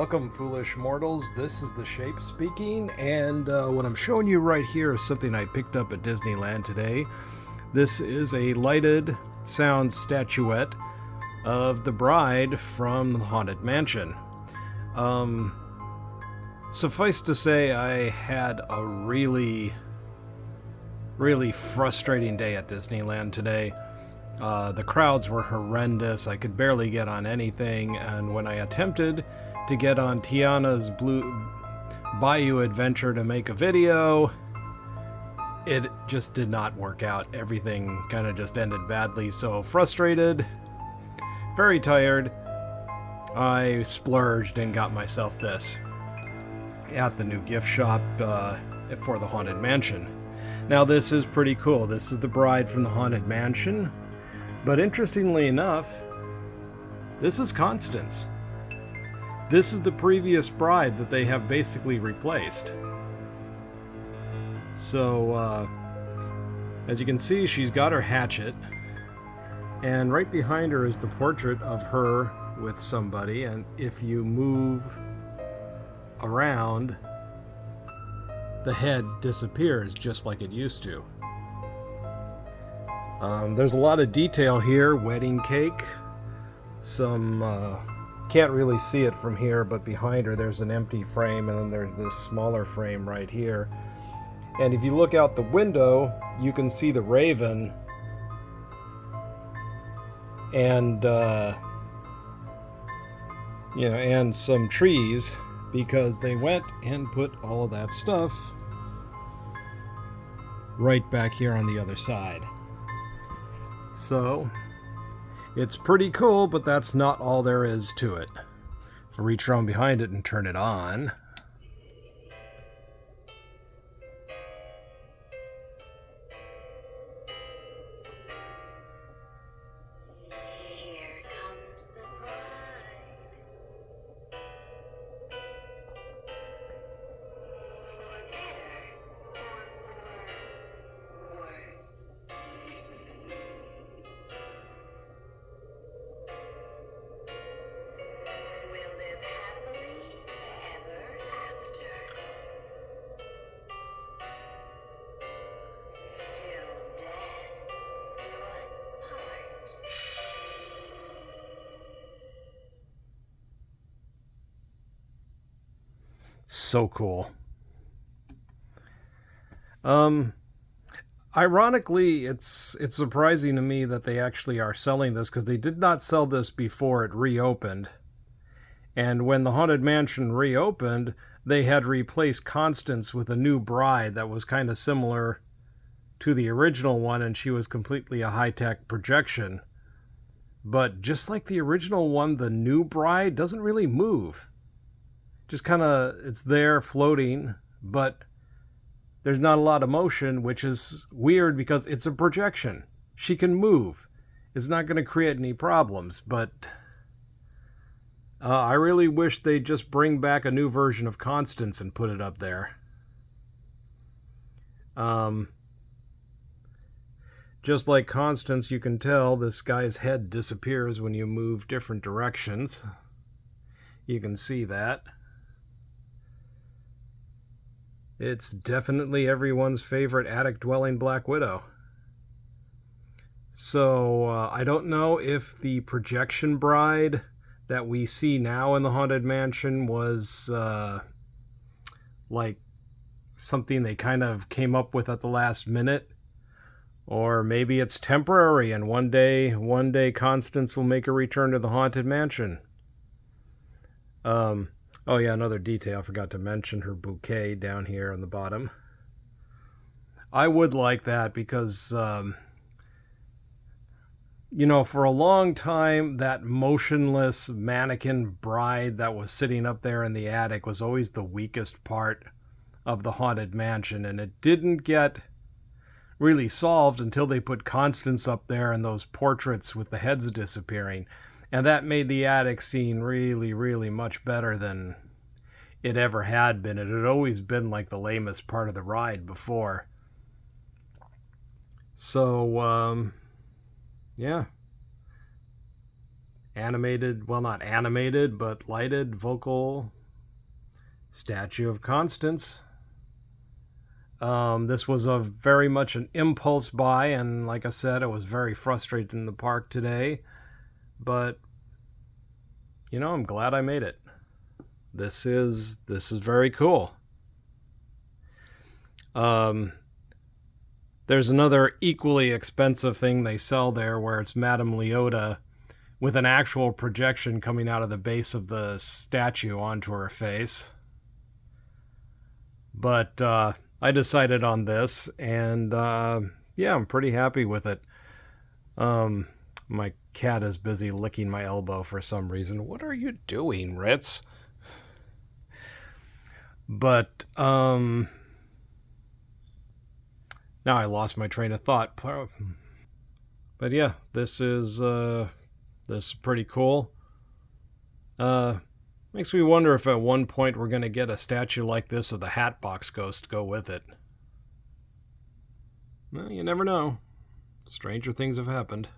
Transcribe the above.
Welcome, foolish mortals. This is the Shape speaking, and what I'm showing you right here is something I picked up at Disneyland today. This is a lighted sound statuette of the bride from the Haunted Mansion. Suffice to say, I had a really frustrating day at Disneyland today. The crowds were horrendous. I could barely get on anything, and when I attempted to get on Tiana's Blue Bayou adventure to make a video, it just did not work out. Everything kind of just ended badly. So frustrated, very tired, I splurged and got myself this at the new gift shop for the Haunted Mansion. Now this is pretty cool. This is the bride from the Haunted Mansion, but interestingly enough, this is Constance. This is the previous bride that they have basically replaced. So, as you can see, she's got her hatchet, and right behind her is the portrait of her with somebody, and if you move around, the head disappears just like it used to. There's a lot of detail here. Wedding cake, some can't really see it from here, but behind her there's an empty frame, and then there's this smaller frame right here. And if you look out the window, you can see the raven and and some trees, because they went and put all of that stuff right back here on the other side. So it's pretty cool, but that's not all there is to it. If I reach around behind it and turn it on, Here comes the bride. For better or worse. We'll live happily ever after. Till death do us part. so cool. Ironically, it's surprising to me that they actually are selling this, because they did not sell this before it reopened. And when the Haunted Mansion reopened, they had replaced Constance with a new bride that was kind of similar to the original one, and she was completely a high-tech projection. But just like the original one, the new bride doesn't really move. Just kind of, it's there floating, but there's not a lot of motion, which is weird because it's a projection. She can move. It's not going to create any problems, but I really wish they'd just bring back a new version of Constance and put it up there. Just like Constance, you can tell this guy's head disappears when you move different directions. You can see that. It's definitely everyone's favorite attic-dwelling Black Widow. So, I don't know if the projection bride that we see now in the Haunted Mansion was, like, something they kind of came up with at the last minute. Or maybe it's temporary, and one day Constance will make a return to the Haunted Mansion. Oh yeah, another detail I forgot to mention, her bouquet down here on the bottom. I would like that because, for a long time, that motionless mannequin bride that was sitting up there in the attic was always the weakest part of the Haunted Mansion, and it didn't get really solved until they put Constance up there and those portraits with the heads disappearing. And that made the attic scene really much better than it ever had been. It had always been like the lamest part of the ride before. So, yeah. Animated, well, not animated, but lighted vocal statue of Constance. This was a very much an impulse buy, and like I said, I was very frustrated in the park today. But you know, I'm glad I made it. This is very cool. There's another equally expensive thing they sell there where it's Madame Leota with an actual projection coming out of the base of the statue onto her face. But I decided on this, and yeah, I'm pretty happy with it. My cat is busy licking my elbow for some reason. What are you doing, Ritz? But now I lost my train of thought. But yeah, this is pretty cool. Makes me wonder if at one point we're gonna get a statue like this of the Hatbox Ghost to go with it. Well, you never know. Stranger things have happened.